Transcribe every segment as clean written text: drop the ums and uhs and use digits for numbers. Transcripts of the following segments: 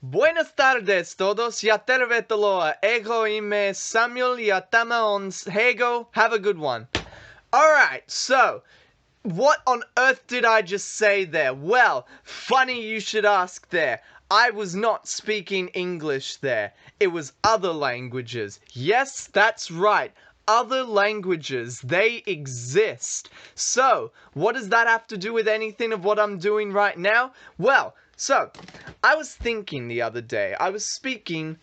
Buenas tardes todos, ya tervetuloa, ego ime Samuel yatama ons hego, have a good one. Alright, so, what on earth did I just say there? Well, funny you should ask there. I was not speaking English there. It was other languages. Yes, that's right. Other languages, they exist. So, what does that have to do with anything of what I'm doing right now? Well, so, I was thinking the other day, I was speaking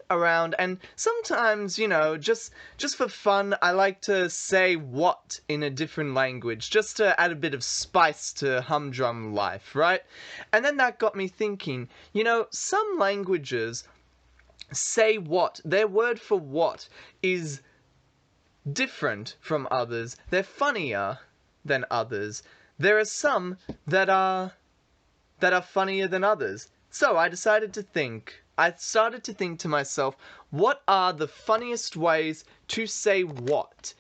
around, and sometimes, you know, just for fun, I like to say what in a different language, just to add a bit of spice to humdrum life, right? And then that got me thinking, you know, some languages say what, their word for what is different from others. They're funnier than others. There are some that are funnier than others. So I started to think to myself, what are the funniest ways to say what?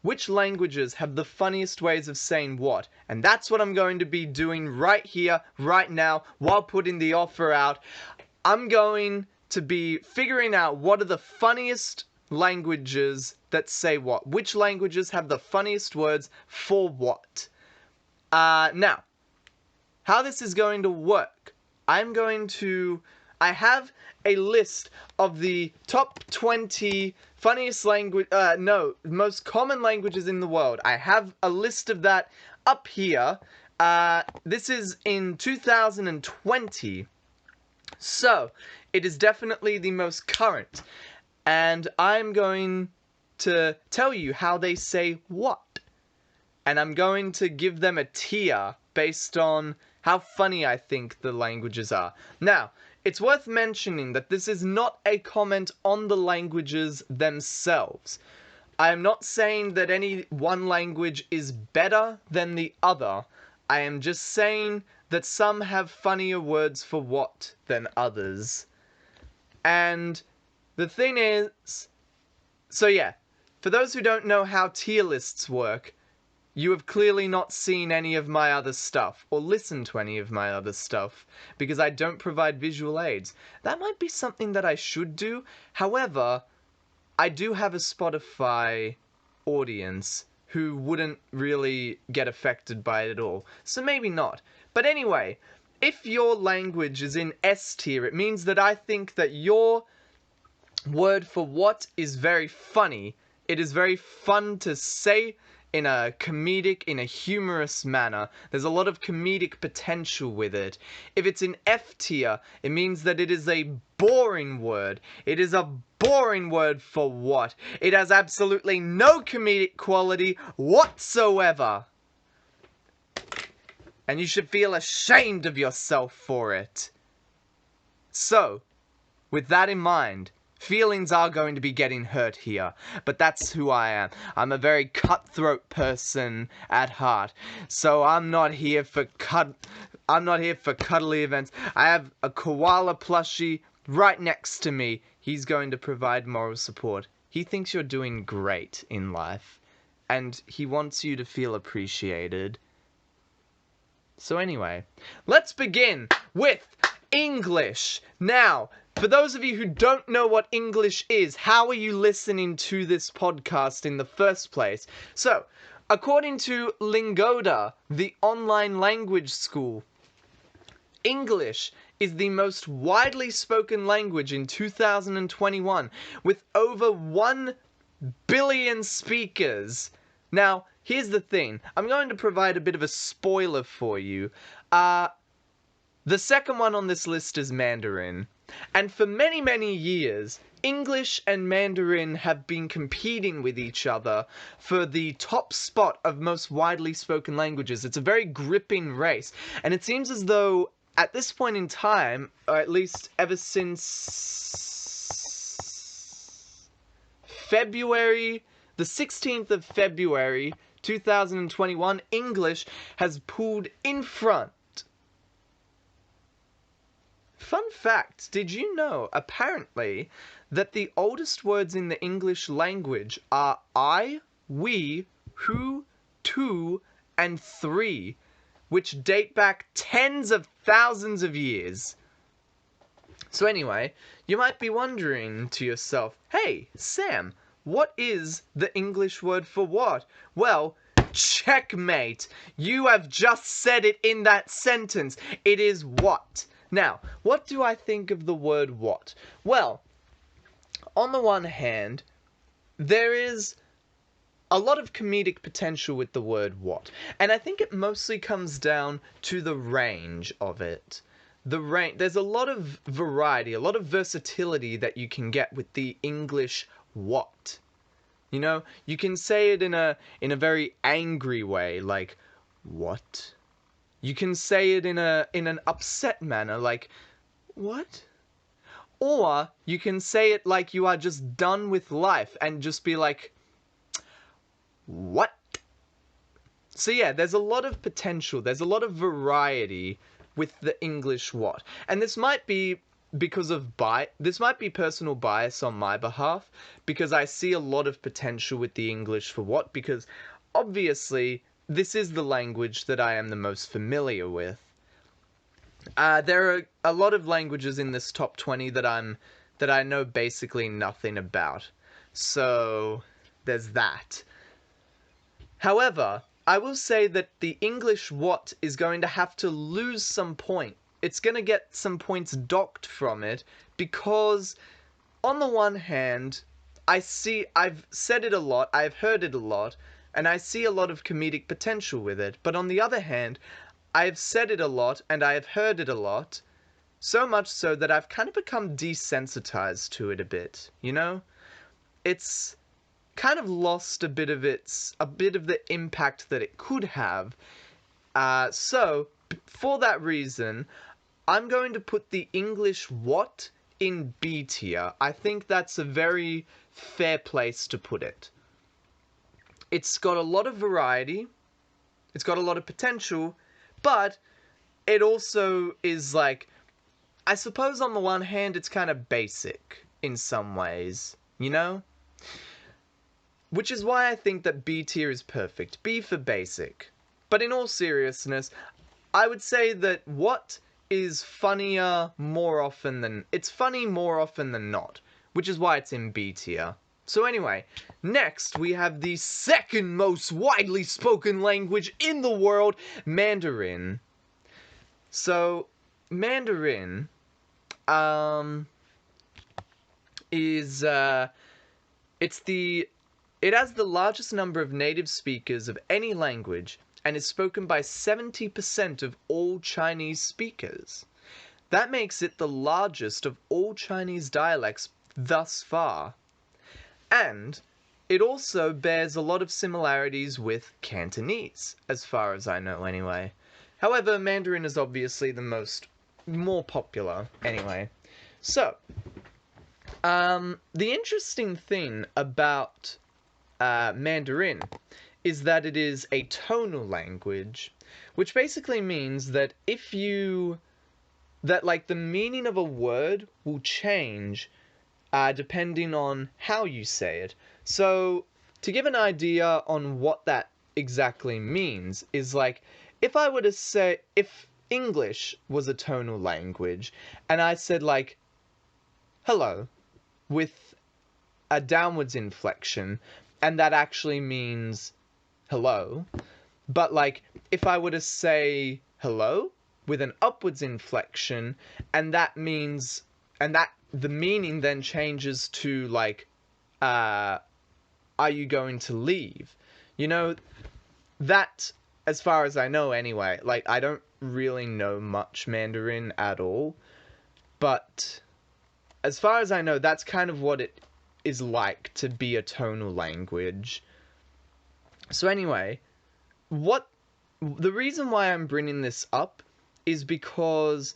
Which languages have the funniest ways of saying what? And that's what I'm going to be doing right here, right now, while putting the offer out. I'm going to be figuring out what are the funniest languages that say what. Which languages have the funniest words for what? Now, how this is going to work, I have a list of the top 20 funniest most common languages in the world. I have a list of that up here. This is in 2020. So, it is definitely the most current. And I'm going to tell you how they say what. And I'm going to give them a tier based on how funny I think the languages are. Now, it's worth mentioning that this is not a comment on the languages themselves. I am not saying that any one language is better than the other. I am just saying that some have funnier words for what than others. And the thing is, so yeah, for those who don't know how tier lists work, you have clearly not seen any of my other stuff, or listened to any of my other stuff, because I don't provide visual aids. That might be something that I should do. However, I do have a Spotify audience who wouldn't really get affected by it at all, so maybe not. But anyway, if your language is in S tier, it means that I think that your word for what is very funny. It is very fun to say in a comedic, in a humorous manner. There's a lot of comedic potential with it. If it's in F tier, it means that it is a boring word. It is a boring word for what? It has absolutely no comedic quality whatsoever. And you should feel ashamed of yourself for it. So, with that in mind, feelings are going to be getting hurt here, but that's who I am. I'm a very cutthroat person at heart, so I'm not here for cuddly events. I have a koala plushie right next to me. He's going to provide moral support. He thinks you're doing great in life, and he wants you to feel appreciated. So anyway, let's begin with English. Now, for those of you who don't know what English is, how are you listening to this podcast in the first place? So, according to Lingoda, the online language school, English is the most widely spoken language in 2021, with over 1 billion speakers. Now, here's the thing. I'm going to provide a bit of a spoiler for you. The second one on this list is Mandarin. And for many, many years, English and Mandarin have been competing with each other for the top spot of most widely spoken languages. It's a very gripping race. And it seems as though, at this point in time, or at least ever since February, the 16th of February, 2021, English has pulled in front. Fun fact, did you know, apparently, that the oldest words in the English language are I, we, who, to, and three, which date back tens of thousands of years. So anyway, you might be wondering to yourself, hey, Sam, what is the English word for what? Well, checkmate! You have just said it in that sentence. It is what. Now, what do I think of the word what? Well, on the one hand, there is a lot of comedic potential with the word what. And I think it mostly comes down to the range of it. There's a lot of variety, a lot of versatility that you can get with the English what. You know, you can say it in a very angry way, like what? You can say it in an upset manner, like what? Or you can say it like you are just done with life and just be like, what? So yeah, there's a lot of potential, there's a lot of variety with the English what. And this might be because of this might be personal bias on my behalf, because I see a lot of potential with the English for what, because obviously this is the language that I am the most familiar with. There are a lot of languages in this top 20 that I know basically nothing about. So there's that. However, I will say that the English what is going to have to lose some point. It's going to get some points docked from it because, on the one hand, I've said it a lot, I've heard it a lot, and I see a lot of comedic potential with it. But on the other hand, I've said it a lot and I have heard it a lot, so much so that I've kind of become desensitized to it a bit, you know? It's kind of lost a bit of the impact that it could have. So, for that reason, I'm going to put the English what in B tier. I think that's a very fair place to put it. It's got a lot of variety, it's got a lot of potential, but it also is like, I suppose on the one hand it's kind of basic in some ways, you know? Which is why I think that B tier is perfect. B for basic. But in all seriousness, I would say that what is funnier more often than... It's funny more often than not. Which is why it's in B tier. So anyway, next we have the second most widely spoken language in the world, Mandarin. So, Mandarin, is, it has the largest number of native speakers of any language and is spoken by 70% of all Chinese speakers. That makes it the largest of all Chinese dialects thus far. And it also bears a lot of similarities with Cantonese, as far as I know anyway. However, Mandarin is obviously the more popular anyway. So, the interesting thing about Mandarin is that it is a tonal language, which basically means that like the meaning of a word will change depending on how you say it. So, to give an idea on what that exactly means is like, if I were to say, if English was a tonal language, and I said like, hello, with a downwards inflection, and that actually means hello. But like, if I were to say hello with an upwards inflection, and that means, the meaning then changes to like, are you going to leave? You know, that, as far as I know anyway, like, I don't really know much Mandarin at all, but as far as I know, that's kind of what it is like to be a tonal language. So anyway, the reason why I'm bringing this up is because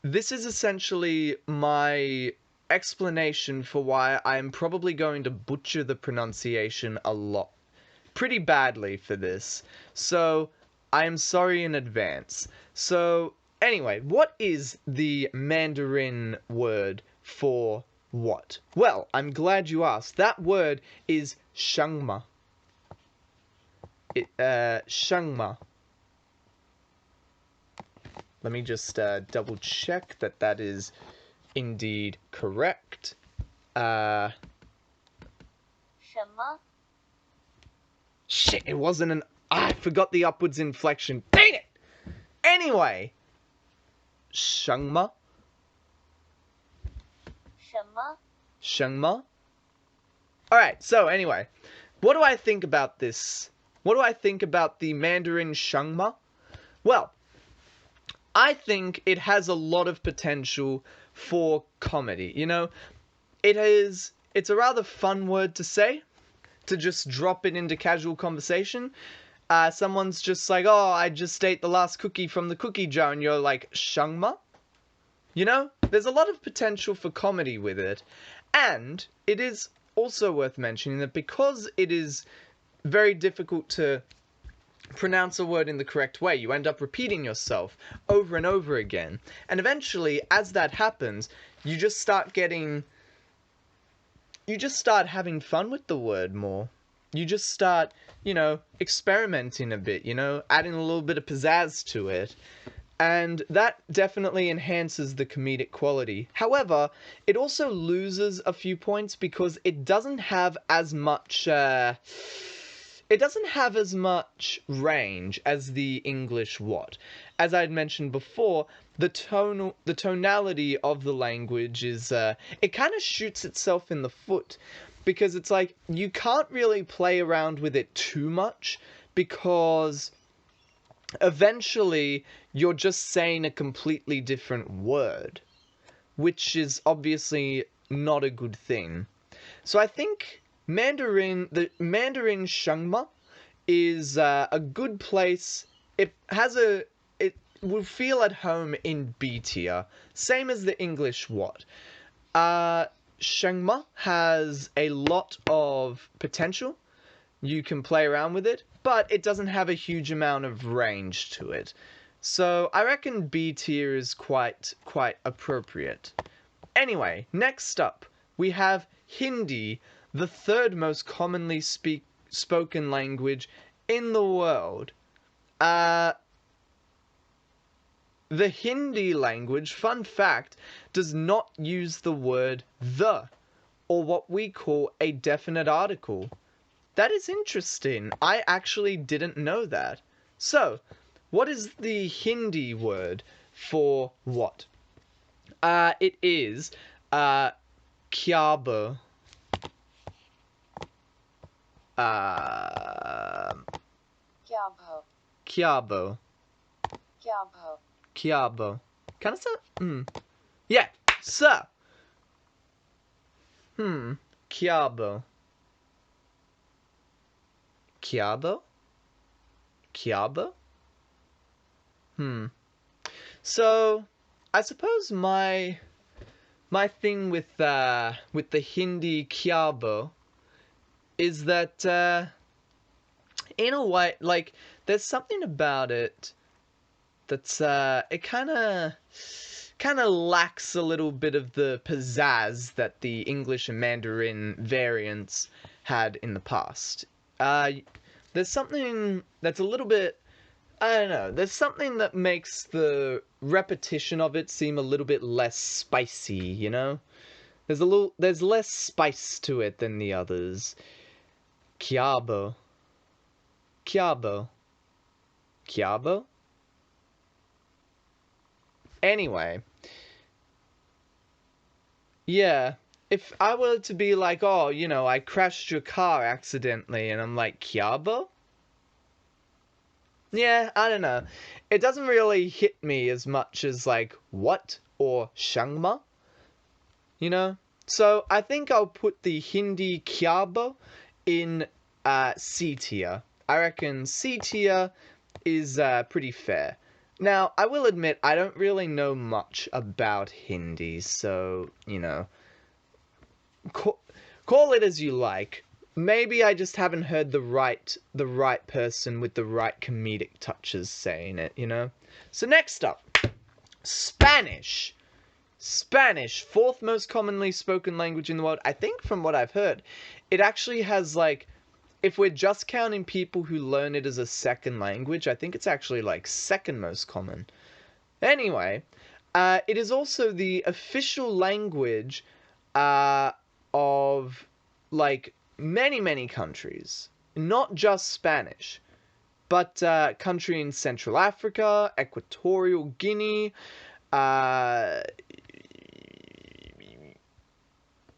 this is essentially my explanation for why I'm probably going to butcher the pronunciation a lot. Pretty badly for this. So, I am sorry in advance. So, anyway, what is the Mandarin word for what? Well, I'm glad you asked. That word is shangma. Shangma. Let me just double check that is indeed correct. 什么 Shit, it wasn't an... I forgot the upwards inflection. Dang it! Anyway. 什么?什么 什么? Alright, so anyway. What do I think about this? What do I think about the Mandarin 什么? Well, I think it has a lot of potential for comedy. You know, it's a rather fun word to say, to just drop it into casual conversation. Someone's just like, oh, I just ate the last cookie from the cookie jar, and you're like, 什么? You know, there's a lot of potential for comedy with it. And it is also worth mentioning that because it is very difficult to pronounce a word in the correct way, you end up repeating yourself over and over again. And eventually, as that happens, you just start having fun with the word more. You just start, you know, experimenting a bit, you know, adding a little bit of pizzazz to it. And that definitely enhances the comedic quality. However, it also loses a few points because it doesn't have as much range as the English what. As I had mentioned before, the tonality of the language is it kind of shoots itself in the foot, because it's like you can't really play around with it too much, because eventually you're just saying a completely different word, which is obviously not a good thing. So I think the Mandarin 什么 is a good place. It will feel at home in B tier, same as the English what. 什么 has a lot of potential. You can play around with it, but it doesn't have a huge amount of range to it. So I reckon B tier is quite appropriate. Anyway, next up we have Hindi, the third most commonly spoken language in the world. The Hindi language, fun fact, does not use the word the, or what we call a definite article. That is interesting. I actually didn't know that. So, what is the Hindi word for what? It is kyabo. Kyabo Kyabo. Kyabo Kyabo. Kind of sound... Yeah, so. Kyabo. Kyabo? Kyabo? So, I suppose my thing with the Hindi kyabo is that in a way, like, there's something about it that's it kind of lacks a little bit of the pizzazz that the English and Mandarin variants had in the past. There's something that's a little bit, I don't know, there's something that makes the repetition of it seem a little bit less spicy, you know? There's less spice to it than the others. Kyabo. Kyabo. Kyabo? Anyway. Yeah. If I were to be like, oh, you know, I crashed your car accidentally, and I'm like, kyabo? Yeah, I don't know. It doesn't really hit me as much as, like, what? Or 什么? You know? So, I think I'll put the Hindi kyabo in C tier. I reckon C tier is pretty fair. Now, I will admit, I don't really know much about Hindi, so, you know, call it as you like. Maybe I just haven't heard the right person with the right comedic touches saying it, you know? So next up, Spanish. Spanish, fourth most commonly spoken language in the world. I think from what I've heard, it actually has, like, if we're just counting people who learn it as a second language, I think it's actually, like, second most common. Anyway, It is also the official language of like many countries, not just Spanish, but country in Central Africa, Equatorial Guinea,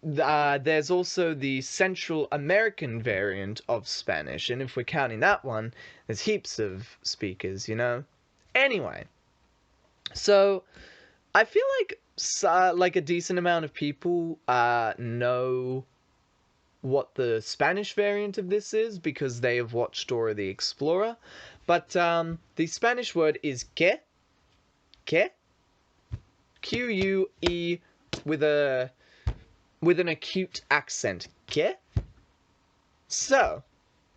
there's also the Central American variant of Spanish, and if we're counting that one, there's heaps of speakers, you know? Anyway, so I feel like a decent amount of people know what the Spanish variant of this is because they have watched Dora the Explorer, but the Spanish word is que, Q-U-E with an acute accent, que. So,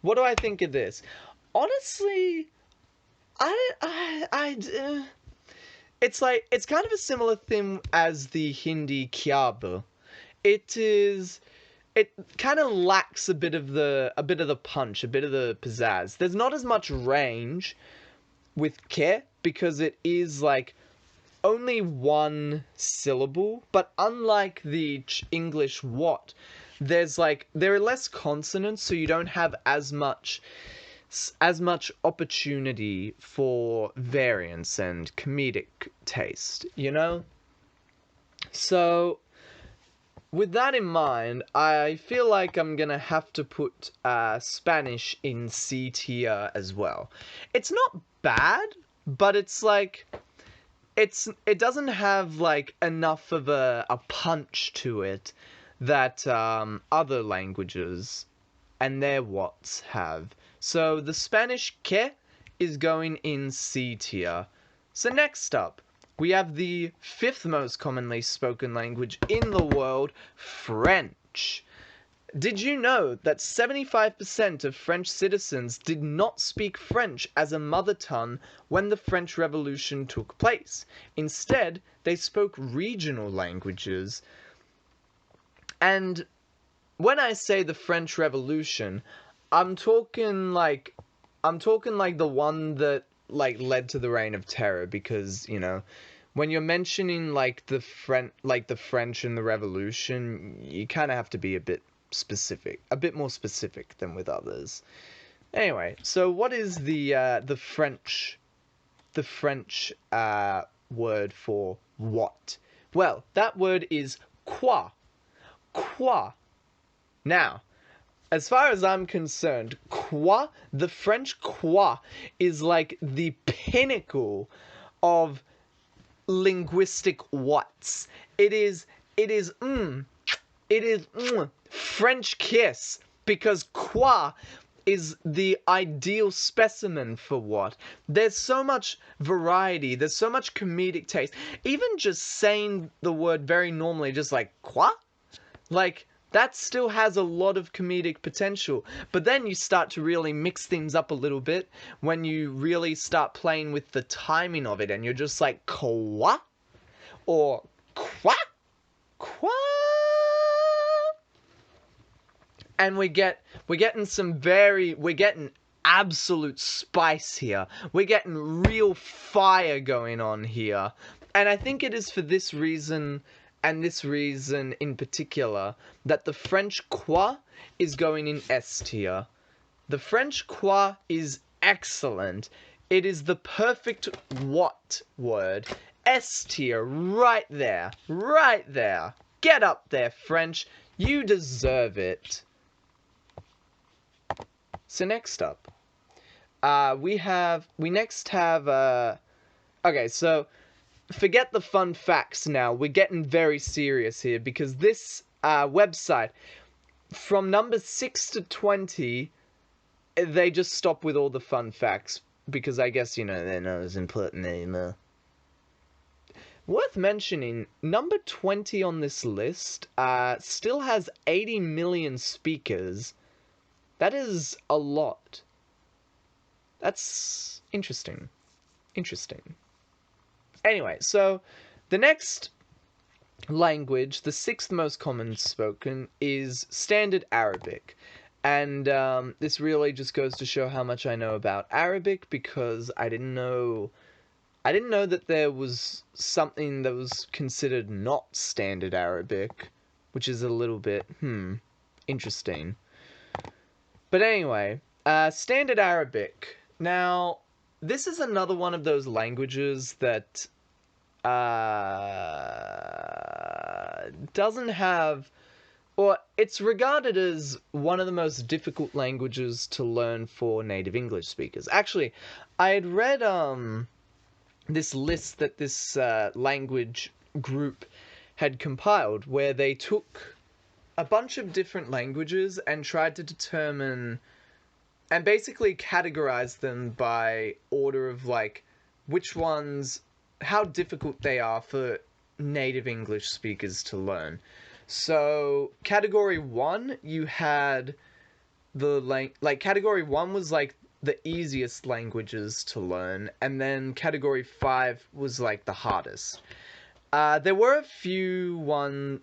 what do I think of this? Honestly, it's kind of a similar thing as the Hindi kya. It kind of lacks a bit of the punch, a bit of the pizzazz. There's not as much range with ke because it is like only one syllable, but unlike the English what, there are less consonants, so you don't have as much opportunity for variance and comedic taste, you know? So with that in mind, I feel like I'm gonna have to put Spanish in C tier as well. It's not bad, but it's like it doesn't have like enough of a punch to it that other languages and their whats have. So the Spanish que is going in C tier. So next up, we have the 5th most commonly spoken language in the world, French. Did you know that 75% of French citizens did not speak French as a mother tongue when the French Revolution took place? Instead, they spoke regional languages. And when I say the French Revolution, I'm talking like the one that like led to the Reign of Terror, because, you know, when you're mentioning like the French and the Revolution, you kind of have to be a bit more specific than with others. Anyway, so what is the French word for what? Well, that word is quoi. Quoi. Now, as far as I'm concerned, quoi, the French quoi, is like the pinnacle of linguistic whats. It is French kiss, because quoi is the ideal specimen for what. There's so much variety, there's so much comedic taste. Even just saying the word very normally, just like quoi, like that still has a lot of comedic potential. But then you start to really mix things up a little bit when you really start playing with the timing of it, and you're just like quoi or qua, qua. And we're getting absolute spice here. We're getting real fire going on here. And I think it is for this reason, and this reason in particular, that the French quoi is going in S tier. The French quoi is excellent. It is the perfect what word. S tier, right there. Right there. Get up there, French. You deserve it. So next up, we next have, okay, so forget the fun facts now. We're getting very serious here, because this website, from number 6 to 20, they just stop with all the fun facts, because I guess, you know, they're not as important anymore. Worth mentioning, number 20 on this list still has 80 million speakers. That is a lot. That's interesting. Interesting. Anyway, so the next language, the 6th most common spoken, is Standard Arabic. And this really just goes to show how much I know about Arabic, because I didn't know I didn't know that there was something that was considered not standard Arabic, which is a little bit, interesting. But anyway, standard Arabic. Now, this is another one of those languages that doesn't have, or it's regarded as one of the most difficult languages to learn for native English speakers. Actually, I had read this list that this language group had compiled, where they took a bunch of different languages and tried to determine and basically categorize them by order of like which ones, how difficult they are for native English speakers to learn. So category 1, you had category 1 was like the easiest languages to learn, and then category 5 was like the hardest. There were a few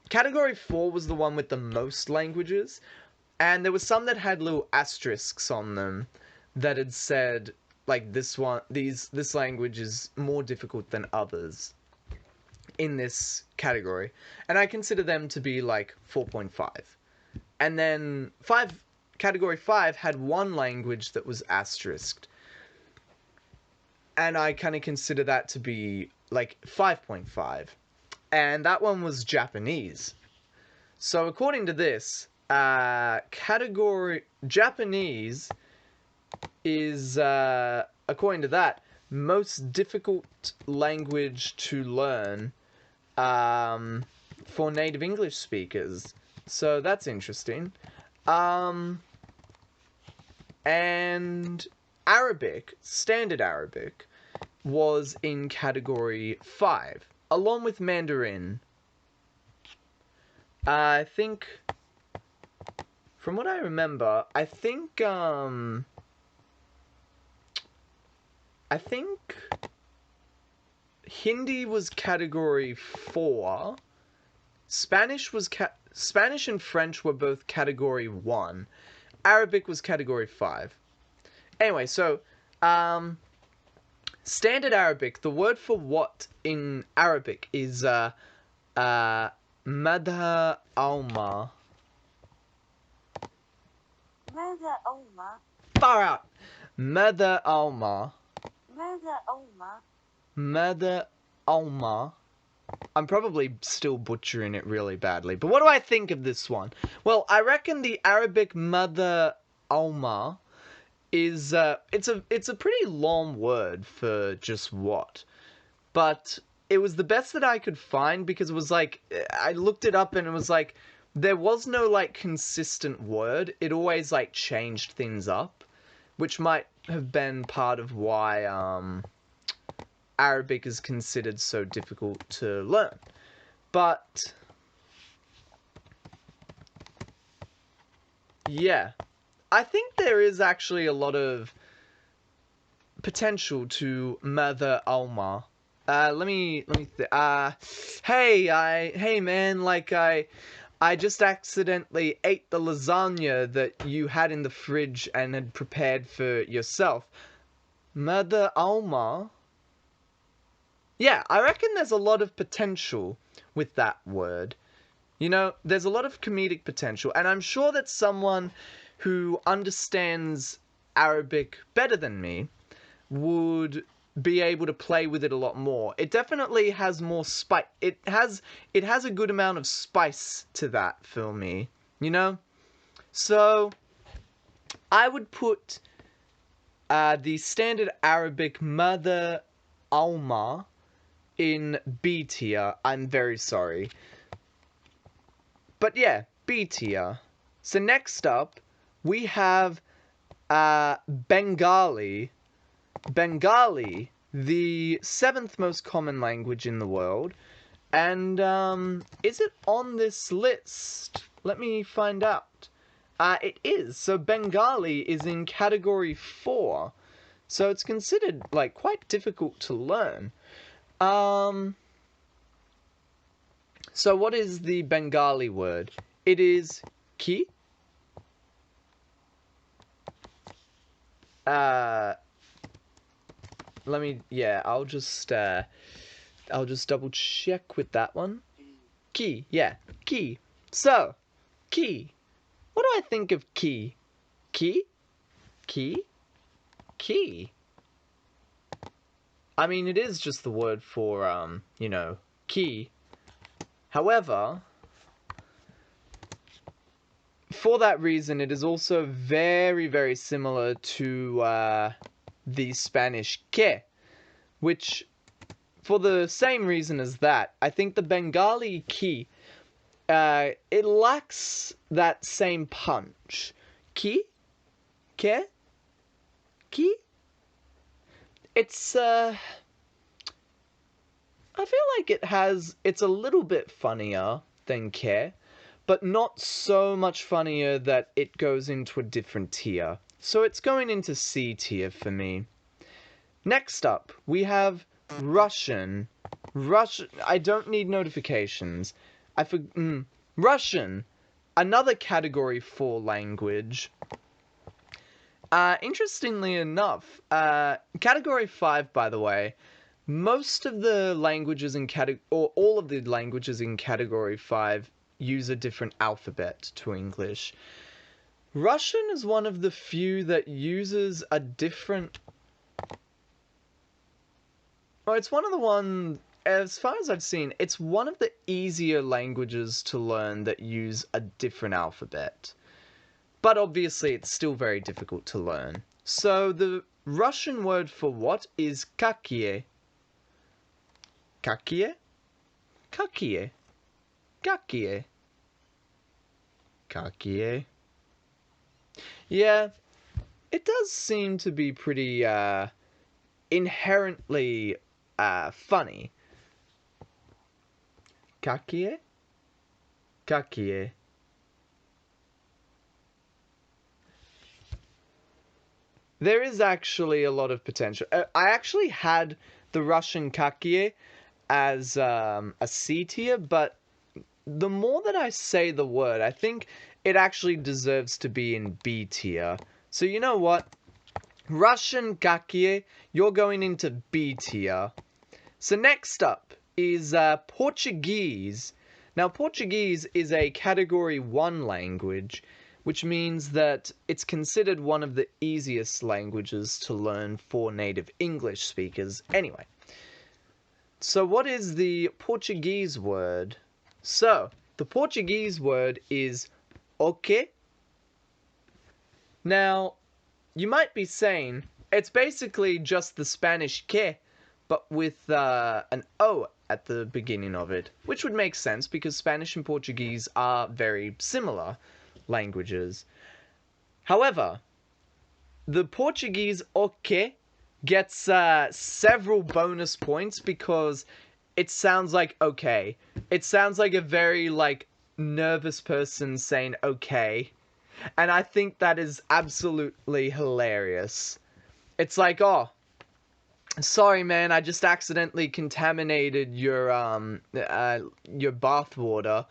category 4 was the one with the most languages, and there was some that had little asterisks on them that had said like this language is more difficult than others in this category, and I consider them to be like 4.5. And then category 5 had one language that was asterisked, and I kind of consider that to be like 5.5, and that one was Japanese. So according to this, category Japanese is, according to that, most difficult language to learn for native English speakers. So that's interesting. And Arabic, standard Arabic, was in category 5, along with Mandarin. I think, from what I remember, I think Hindi was category 4. Spanish and French were both category 1. Arabic was category 5. Anyway, so standard Arabic, the word for what in Arabic is Madha Alma. ماذا أوما Far out. Madha Alma. ماذا أوما Madha Alma. I'm probably still butchering it really badly, but what do I think of this one? Well, I reckon the Arabic Madha Alma is it's a pretty long word for just what, but it was the best that I could find, because it was like, I looked it up and it was like there was no like consistent word. It always like changed things up, which might have been part of why Arabic is considered so difficult to learn. But yeah, I think there is actually a lot of potential to Mother Alma. Hey man, like I just accidentally ate the lasagna that you had in the fridge and had prepared for yourself. Mother Alma? Yeah, I reckon there's a lot of potential with that word. You know, there's a lot of comedic potential, and I'm sure that someone who understands Arabic better than me would be able to play with it a lot more. It definitely has more spice. It has a good amount of spice to that for me, you know? So I would put the standard Arabic Mother Alma in B tier. I'm very sorry. But yeah, B tier. So next up, we have Bengali. Bengali, the 7th most common language in the world. And is it on this list? Let me find out. It is. So Bengali is in category 4. So it's considered like quite difficult to learn. So what is the Bengali word? It is ki. yeah, I'll just double check with that one. Key, yeah, key. So, key. What do I think of key? Key? Key? Key. I mean, it is just the word for, you know, key. However, for that reason, it is also very, very similar to the Spanish que, which, for the same reason as that, I think the Bengali key, it lacks that same punch. Ki? Ke? Ki? It's, I feel like it's a little bit funnier than ke, but not so much funnier that it goes into a different tier. So it's going into C tier for me. Next up, we have Russian. Russian, I don't need notifications. Russian, another category 4 language. Interestingly enough, category 5, by the way, most of the languages in or all of the languages in category 5 use a different alphabet to English. Russian is one of the few that uses a different... Well, it's one of the ones, as far as I've seen, it's one of the easier languages to learn that use a different alphabet. But obviously, it's still very difficult to learn. So the Russian word for what is kakie. Kakie? Kakie. Kakie. Kakie. Yeah, it does seem to be pretty inherently funny. Kakie? Kakie. There is actually a lot of potential. I actually had the Russian kakie as a C tier, but the more that I say the word, I think it actually deserves to be in B tier. So you know what? Russian kakie, you're going into B tier. So next up is Portuguese. Now, Portuguese is a category 1 language, which means that it's considered one of the easiest languages to learn for native English speakers anyway. So what is the Portuguese word? So, the Portuguese word is ok. Now, you might be saying, it's basically just the Spanish que, but with an O at the beginning of it, which would make sense because Spanish and Portuguese are very similar languages. However, the Portuguese ok gets several bonus points because it sounds like okay. It sounds like a very nervous person saying okay. And I think that is absolutely hilarious. It's like, oh, sorry man, I just accidentally contaminated your bath water.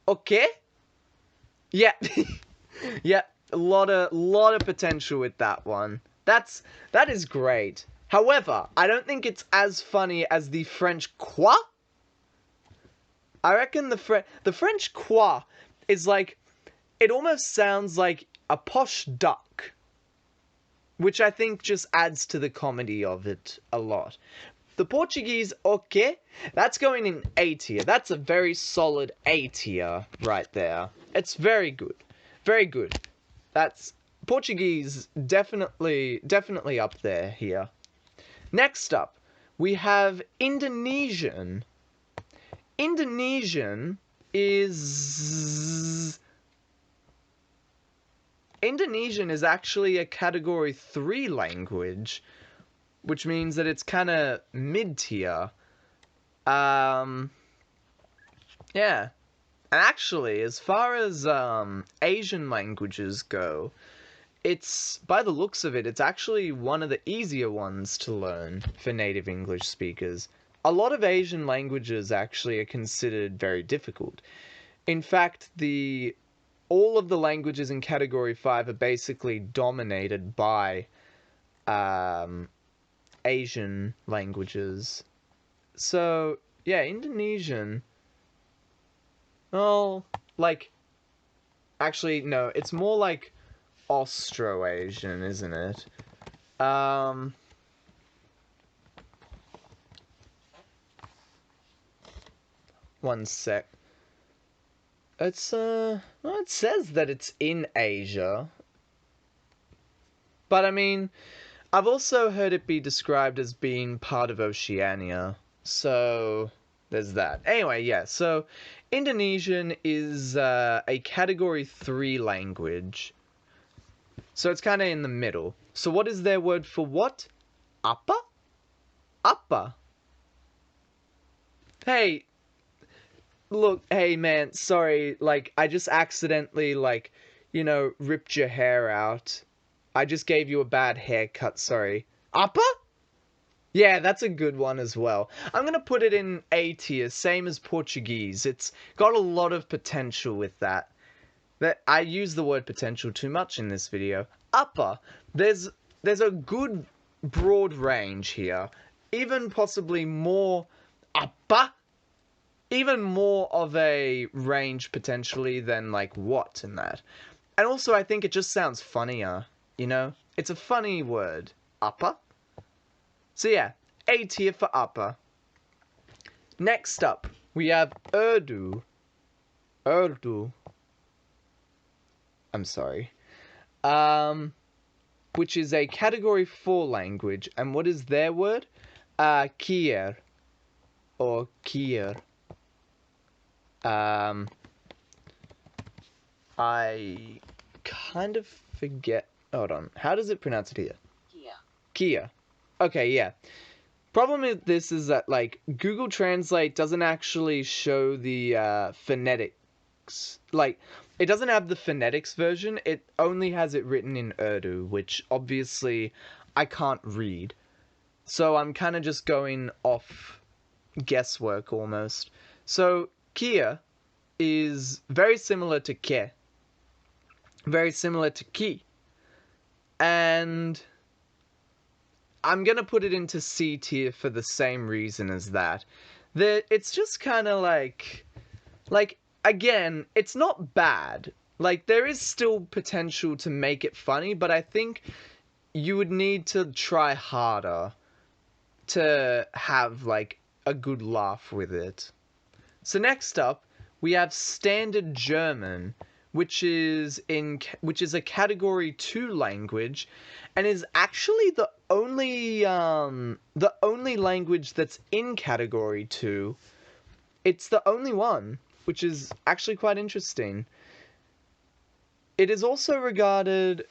Okay? Yeah. Yeah, a lot of potential with that one. That is great. However, I don't think it's as funny as the French quoi. I reckon the French quoi is like, it almost sounds like a posh duck, which I think just adds to the comedy of it a lot. The Portuguese ok, that's going in A tier. That's a very solid A tier right there. It's very good. Very good. That's Portuguese definitely up there here. Next up, we have Indonesian. Indonesian is actually a category 3 language, which means that it's kind of mid-tier. Yeah. And actually, as far as Asian languages go, it's, by the looks of it, it's actually one of the easier ones to learn for native English speakers. A lot of Asian languages actually are considered very difficult. In fact, all of the languages in Category 5 are basically dominated by Asian languages. So, yeah, Indonesian. Oh, like, actually, no, it's more like Austro-Asian, isn't it? One sec. It's, well, it says that it's in Asia. But I mean, I've also heard it be described as being part of Oceania. So, there's that. Anyway, yeah, so Indonesian is a Category 3 language. So it's kind of in the middle. So what is their word for what? Apa? Apa. Hey, look, hey man, sorry, like, I just accidentally, like, ripped your hair out. I just gave you a bad haircut, sorry. Apa? Yeah, that's a good one as well. I'm gonna put it in A tier, same as Portuguese. It's got a lot of potential with that. I use the word potential too much in this video. Upper, there's a good broad range here. Even possibly more upper. Even more of a range potentially than like what in that. And also I think it just sounds funnier, It's a funny word. Upper. So yeah, A tier for upper. Next up, we have Urdu. Urdu. I'm sorry. Which is a Category 4 language. And what is their word? Kier. Or Kier. I kind of forget. Hold on. How does it pronounce it here? Kia. Kia. Okay, yeah. Problem with this is that, like, Google Translate doesn't actually show the phonetics. Like, it doesn't have the phonetics version. It only has it written in Urdu, which obviously I can't read. So I'm kind of just going off guesswork almost. So Kia is very similar to Ke. Very similar to Ki. And I'm going to put it into C tier for the same reason as that. It's just kind of like, again, it's not bad. Like, there is still potential to make it funny, but I think you would need to try harder to have, like, a good laugh with it. So next up, we have Standard German, which is a Category 2 language, and is actually the only language that's in Category 2. It's the only one, which is actually quite interesting. It is also regarded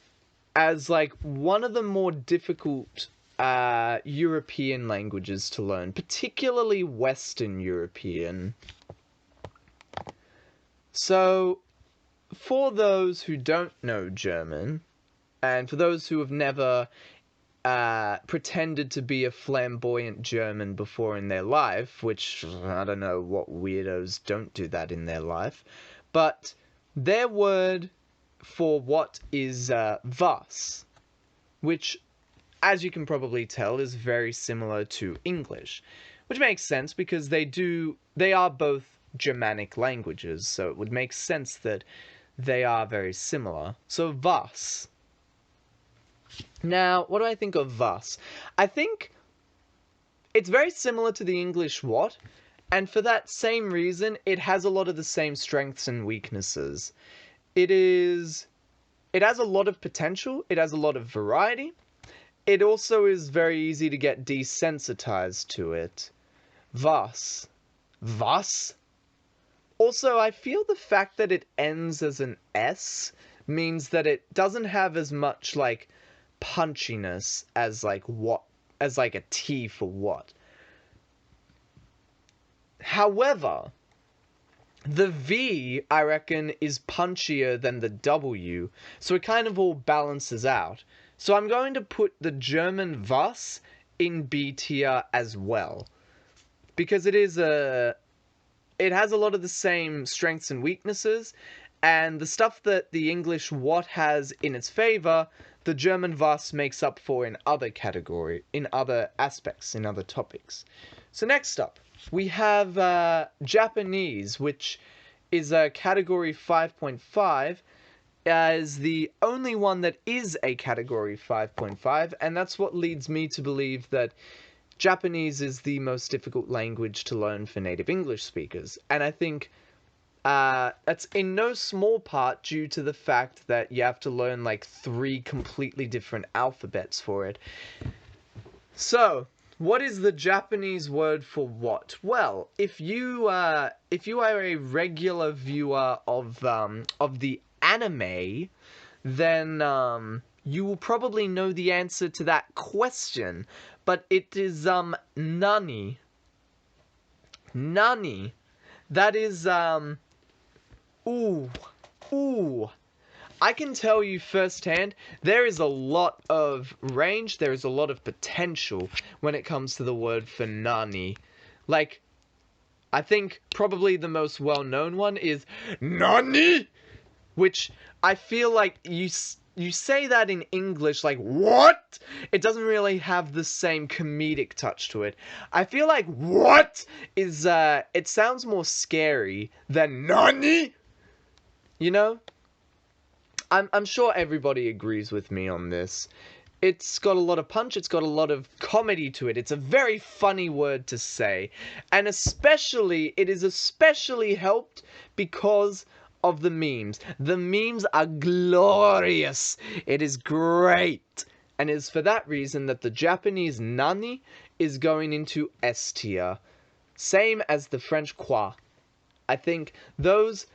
as like one of the more difficult European languages to learn, particularly Western European. So, for those who don't know German, and for those who have never pretended to be a flamboyant German before in their life, which I don't know what weirdos don't do that in their life, but their word for what is was, which, as you can probably tell, is very similar to English, which makes sense because they are both Germanic languages, so it would make sense that they are very similar. So was. Now, what do I think of was? I think it's very similar to the English what, and for that same reason, it has a lot of the same strengths and weaknesses. It has a lot of potential, it has a lot of variety. It also is very easy to get desensitized to it. Was. Was? Also, I feel the fact that it ends as an S means that it doesn't have as much, like, punchiness as, like, what, as, like, a T for what. However, the V, I reckon, is punchier than the W, so it kind of all balances out. So I'm going to put the German was in B tier as well, because it has a lot of the same strengths and weaknesses, And the stuff that the English what has in its favor, the German was makes up for in other aspects, in other topics. So next up, we have Japanese, which is a category 5.5, as the only one that is a category 5.5, and that's what leads me to believe that Japanese is the most difficult language to learn for native English speakers. And I think that's in no small part due to the fact that you have to learn like 3 completely different alphabets for it. So, what is the Japanese word for what? Well, if you are a regular viewer of the anime, then you will probably know the answer to that question. But it is nani. Nani. That is ooh. I can tell you firsthand, there is a lot of range, there is a lot of potential when it comes to the word for nani. Like, I think probably the most well-known one is nani, which I feel like you say that in English like, what? It doesn't really have the same comedic touch to it. I feel like what is, it sounds more scary than nani, you know? I'm sure everybody agrees with me on this. It's got a lot of punch, it's got a lot of comedy to it. It's a very funny word to say. And it is especially helped because of the memes. The memes are glorious. It is great. And it is for that reason that the Japanese nani is going into S tier. Same as the French quoi. I think those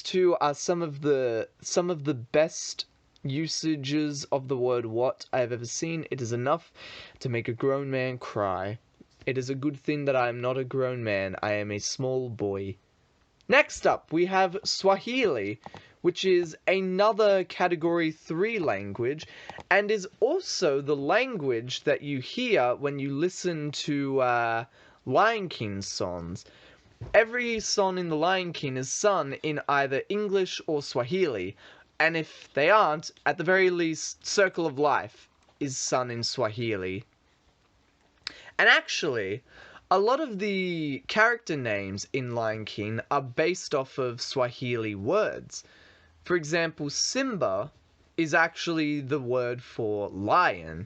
two are some of the best usages of the word what I have ever seen. It is enough to make a grown man cry. It is a good thing that I am not a grown man. I am a small boy. Next up, we have Swahili, which is another category 3 language, and is also the language that you hear when you listen to Lion King songs. Every song in The Lion King is sung in either English or Swahili, and if they aren't, at the very least, Circle of Life is sung in Swahili. And actually, a lot of the character names in Lion King are based off of Swahili words. For example, Simba is actually the word for lion.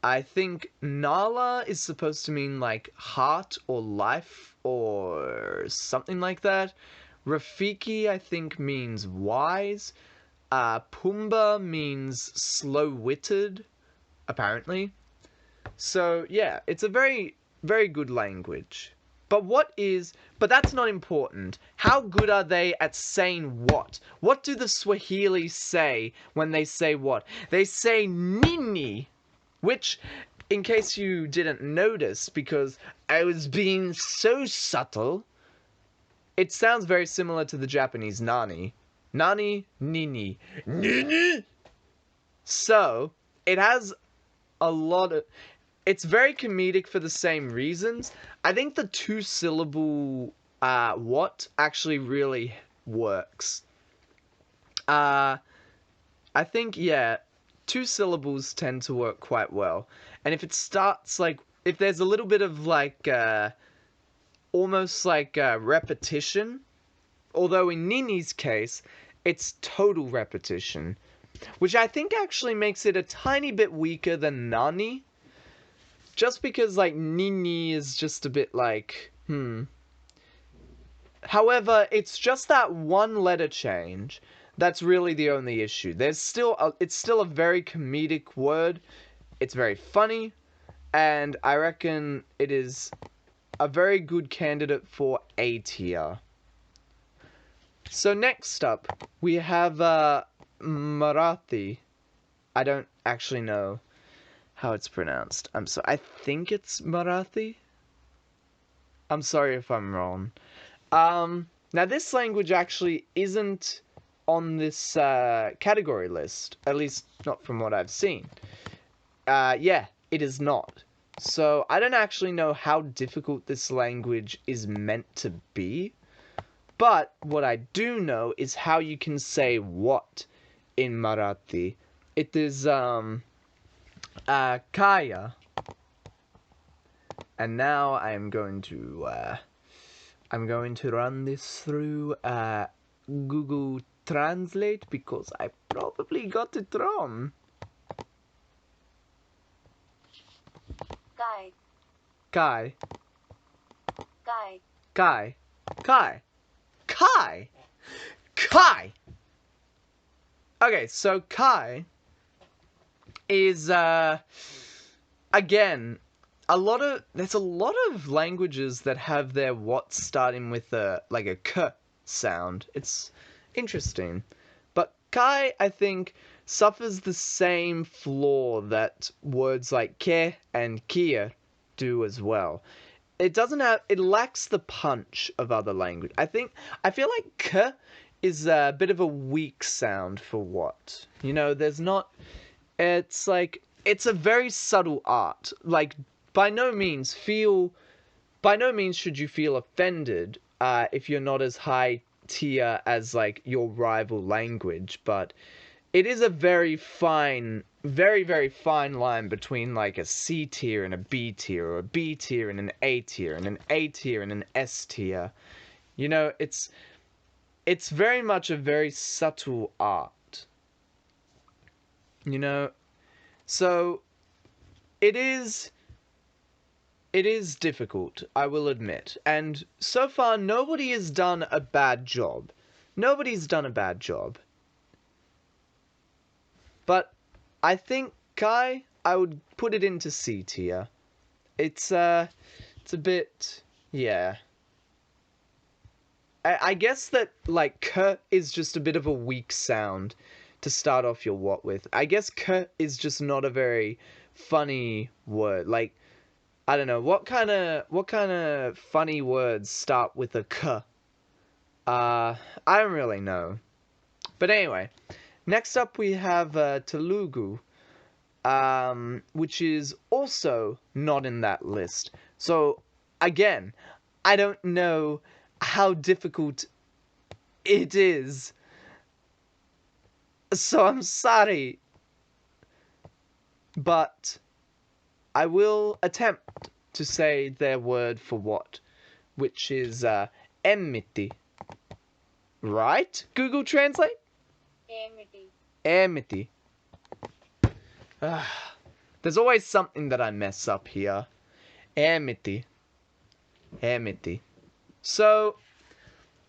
I think Nala is supposed to mean like heart or life or something like that. Rafiki, I think, means wise. Pumbaa means slow-witted, apparently. So, yeah, it's a very, very good language. But that's not important. How good are they at saying what? What do the Swahili say when they say what? They say nini. Which, in case you didn't notice, because I was being so subtle, it sounds very similar to the Japanese nani. Nani, nini. Nini! So, it has a lot of... It's very comedic for the same reasons. I think the 2-syllable what actually really works. I think, yeah... 2 syllables tend to work quite well. And if it starts like, if there's a little bit of like, almost like repetition, although in Nini's case, it's total repetition, which I think actually makes it a tiny bit weaker than Nani, just because like Nini is just a bit like, However, it's just that one letter change that's really the only issue. It's still a very comedic word. It's very funny, and I reckon it is a very good candidate for A tier. So next up, we have Marathi. I don't actually know how it's pronounced. I think it's Marathi. I'm sorry if I'm wrong. Now this language actually isn't on this category list, at least not from what I've seen. Yeah, it is not. So I don't actually know how difficult this language is meant to be. But what I do know is how you can say what in Marathi. It is kaya. And now I'm going to run this through Google Translate because I probably got it wrong. Kai. Kai. Kai. Kai. Kai. Kai. Kai. Okay, so Kai is again there's a lot of languages that have their what starting with a k sound. It's interesting. But Kai, I think, suffers the same flaw that words like ke and kia do as well. It lacks the punch of other language. I feel like k is a bit of a weak sound for what. There's not, it's a very subtle art. By no means should you feel offended if you're not as high tier as your rival language, but it is a very fine, very, very fine line between a C tier and a B tier, or a B tier and an A tier, and an A tier and an S tier. It's very much a very subtle art. So it is difficult, I will admit. And so far, nobody has done a bad job. Nobody's done a bad job. But I think Kai, I would put it into C tier. It's a bit, yeah. I guess that k is just a bit of a weak sound to start off your what with. I guess k is just not a very funny word. I don't know, what kind of funny words start with a k? I don't really know. But anyway, next up we have Telugu, which is also not in that list. So again, I don't know how difficult it is. So I'm sorry. But I will attempt to say their word for what, which is enmity. Right? Google Translate? Amity. Amity. There's always something that I mess up here. Amity. Amity. So,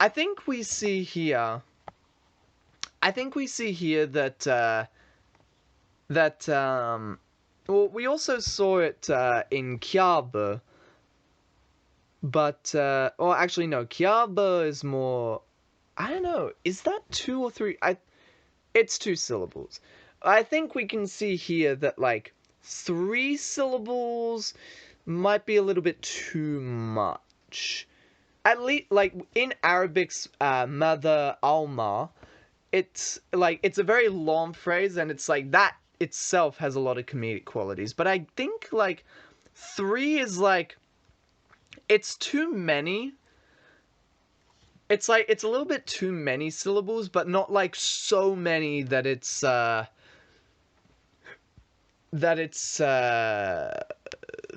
I think we see here that well, we also saw it in Kiabe, but or actually no, Kiabe is more, I don't know, is that 2 or 3? It's 2 syllables. I think we can see here that 3 syllables might be a little bit too much. At least in Arabic's mother Alma, it's a very long phrase, and it's that itself has a lot of comedic qualities. But I think 3 is it's too many. It's it's a little bit too many syllables, but not so many that it's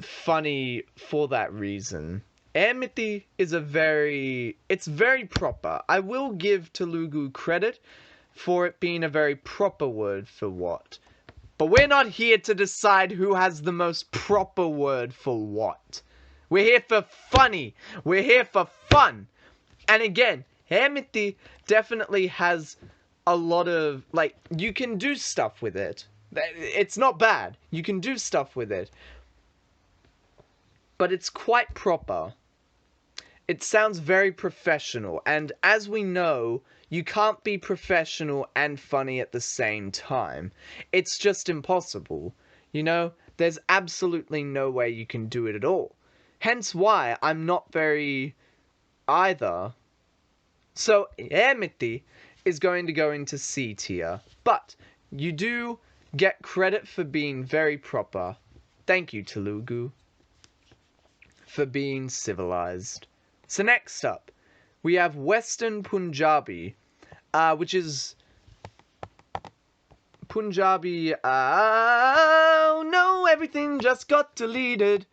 funny for that reason. Amity is it's very proper. I will give Telugu credit for it being a very proper word for what. But we're not here to decide who has the most proper word for what. We're here for funny. We're here for fun. And again, amity definitely has a lot of, you can do stuff with it. It's not bad. You can do stuff with it. But it's quite proper. It sounds very professional. And as we know, you can't be professional and funny at the same time. It's just impossible. There's absolutely no way you can do it at all. Hence why I'm not very either. So, amity is going to go into C tier. But you do get credit for being very proper. Thank you, Telugu, for being civilized. So next up, we have Western Punjabi, which is Punjabi. Oh no, everything just got deleted.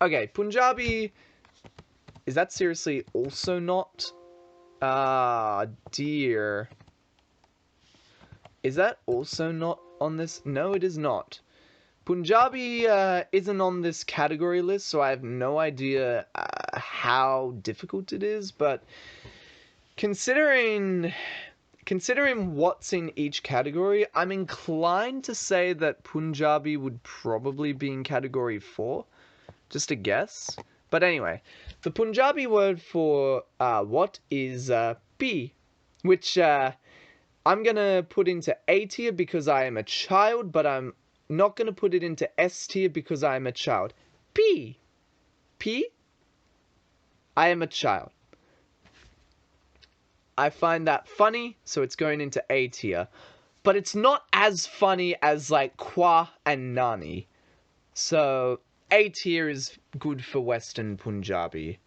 Okay, Punjabi. Is that seriously also not? Ah, dear. Is that also not on this? No, it is not. Punjabi isn't on this category list, so I have no idea how difficult it is, but considering what's in each category, I'm inclined to say that Punjabi would probably be in category 4. Just a guess. But anyway, the Punjabi word for what is P, which I'm going to put into A tier because I am a child, but I'm not going to put it into S tier because I am a child. P. P. I am a child. I find that funny, so it's going into A tier. But it's not as funny as like Kwa and Nani. So A tier is good for Western Punjabi.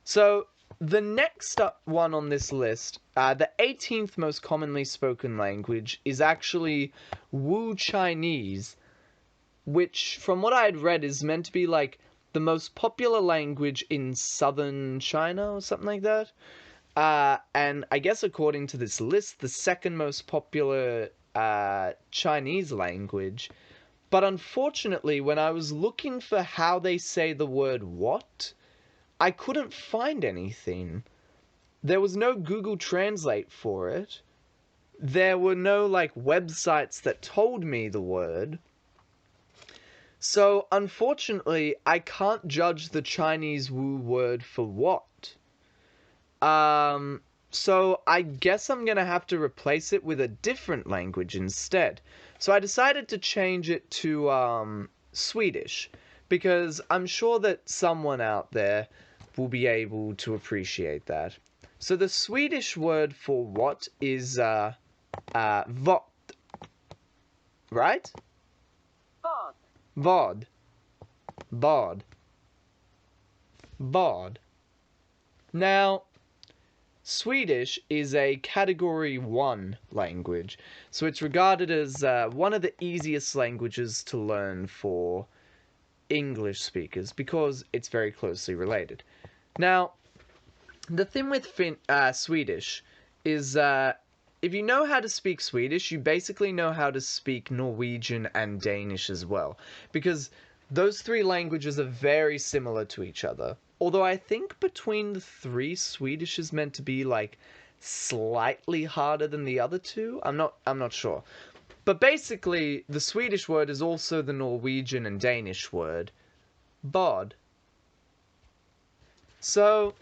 So the next one on this list, the 18th most commonly spoken language, is actually Wu Chinese, which from what I had read is meant to be like the most popular language in southern China or something like that. And I guess according to this list, the second most popular Chinese language. But unfortunately, when I was looking for how they say the word what, I couldn't find anything. There was no Google Translate for it. There were no like websites that told me the word. So unfortunately, I can't judge the Chinese Wu word for what. So I guess I'm gonna have to replace it with a different language instead. So I decided to change it to Swedish, because I'm sure that someone out there will be able to appreciate that. So the Swedish word for what is vod, right? Bod. Vod. Bod. Bod. Now, Swedish is a Category 1 language, so it's regarded as one of the easiest languages to learn for English speakers because it's very closely related. Now, the thing with Swedish is if you know how to speak Swedish, you basically know how to speak Norwegian and Danish as well, because those three languages are very similar to each other. Although I think between the three, Swedish is meant to be like slightly harder than the other two. I'm not sure. But basically, the Swedish word is also the Norwegian and Danish word, bod. So,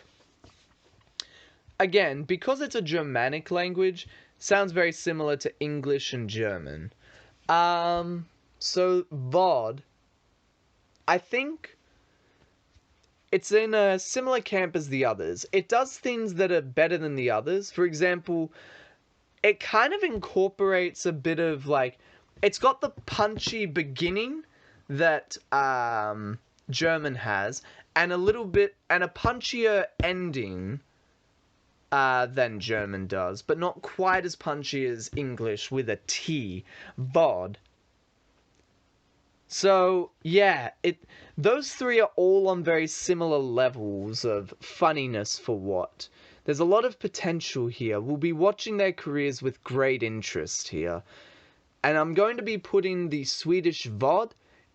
again, because it's a Germanic language, sounds very similar to English and German. So bod, I think it's in a similar camp as the others. It does things that are better than the others. For example, it kind of incorporates a bit of like, it's got the punchy beginning that German has, and a little bit, and a punchier ending than German does, but not quite as punchy as English with a T, bod. So, yeah, those three are all on very similar levels of funniness for what. There's a lot of potential here. We'll be watching their careers with great interest here. And I'm going to be putting the Swedish VOD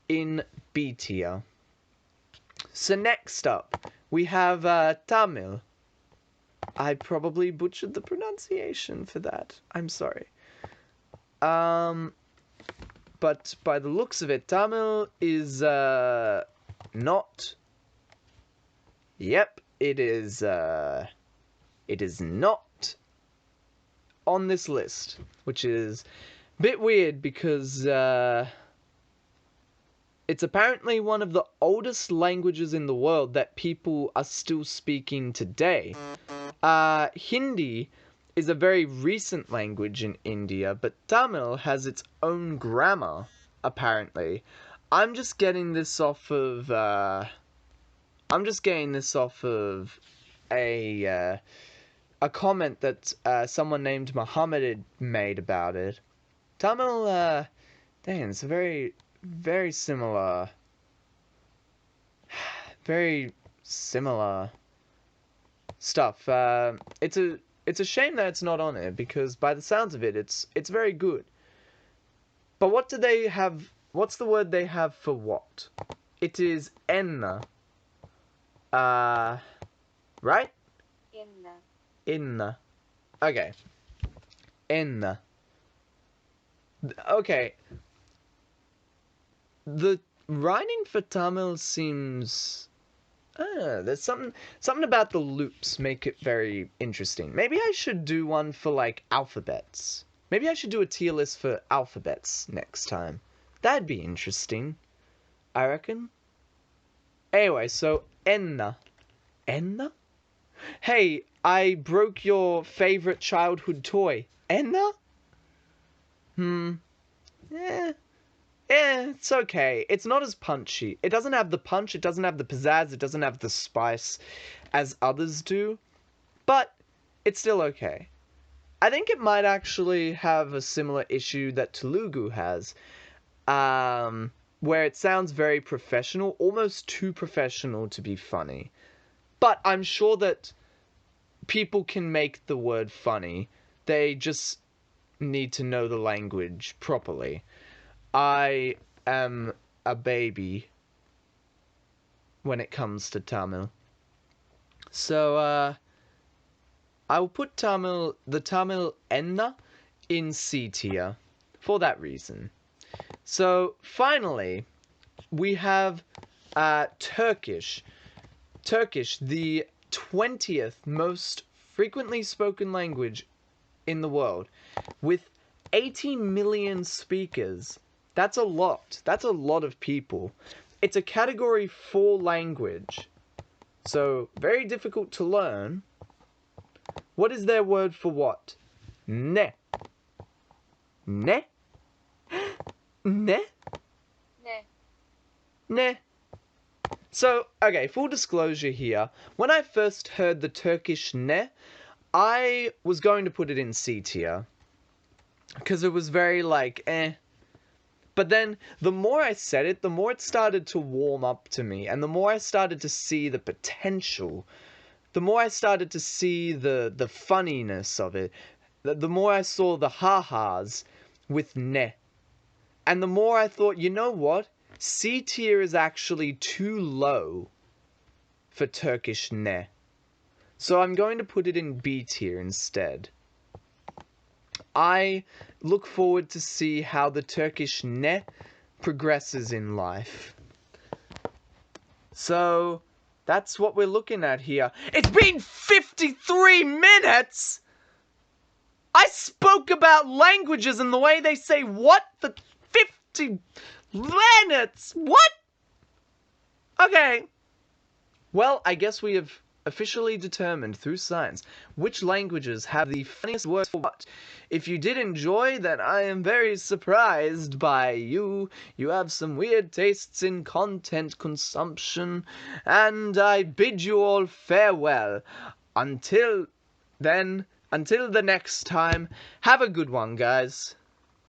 in B tier. So next up, we have Tamil. I probably butchered the pronunciation for that. I'm sorry. But by the looks of it, Tamil is not. Yep, it is not on this list, which is a bit weird because it's apparently one of the oldest languages in the world that people are still speaking today. Hindi is a very recent language in India, but Tamil has its own grammar, apparently. I'm just getting this off of a comment that someone named Muhammad had made about it. Tamil, dang, it's a very, very similar, very similar stuff. It's a shame that it's not on it, because by the sounds of it, it's very good. But what do they have? What's the word they have for what? It is enna. Right? Inna. Inna. Okay. Enna. Okay. The writing for Tamil seems... there's something about the loops make it very interesting. Maybe I should do one for, like, alphabets. Maybe I should do a tier list for alphabets next time. That'd be interesting, I reckon. Anyway, so Enna. Enna? Hey, I broke your favorite childhood toy. Enna? Yeah, it's okay. It's not as punchy. It doesn't have the punch, it doesn't have the pizzazz, it doesn't have the spice as others do. But it's still okay. I think it might actually have a similar issue that Telugu has. Where it sounds very professional, almost too professional to be funny. But I'm sure that people can make the word funny. They just need to know the language properly. I am a baby when it comes to Tamil. So, I will put the Tamil enna in C tier for that reason. So, finally, we have Turkish. Turkish, the 20th most frequently spoken language in the world, with 80 million speakers. That's a lot. That's a lot of people. It's a category 4 language, so very difficult to learn. What is their word for what? Ne. Ne? Ne? Ne. Ne. So, okay, full disclosure here. When I first heard the Turkish ne, I was going to put it in C tier. Because it was very, like, eh. But then, the more I said it, the more it started to warm up to me. And the more I started to see the potential. The more I started to see the funniness of it. The more I saw the ha-has with ne. And the more I thought, you know what? C tier is actually too low for Turkish ne. So I'm going to put it in B tier instead. I look forward to see how the Turkish ne progresses in life. So that's what we're looking at here. It's been 53 minutes! I spoke about languages and the way they say what for 50 minutes! What? Okay. Well, I guess we have officially determined through science which languages have the funniest words for what. If you did enjoy, then I am very surprised by you. You have some weird tastes in content consumption, and I bid you all farewell. Until then, until the next time, have a good one, guys.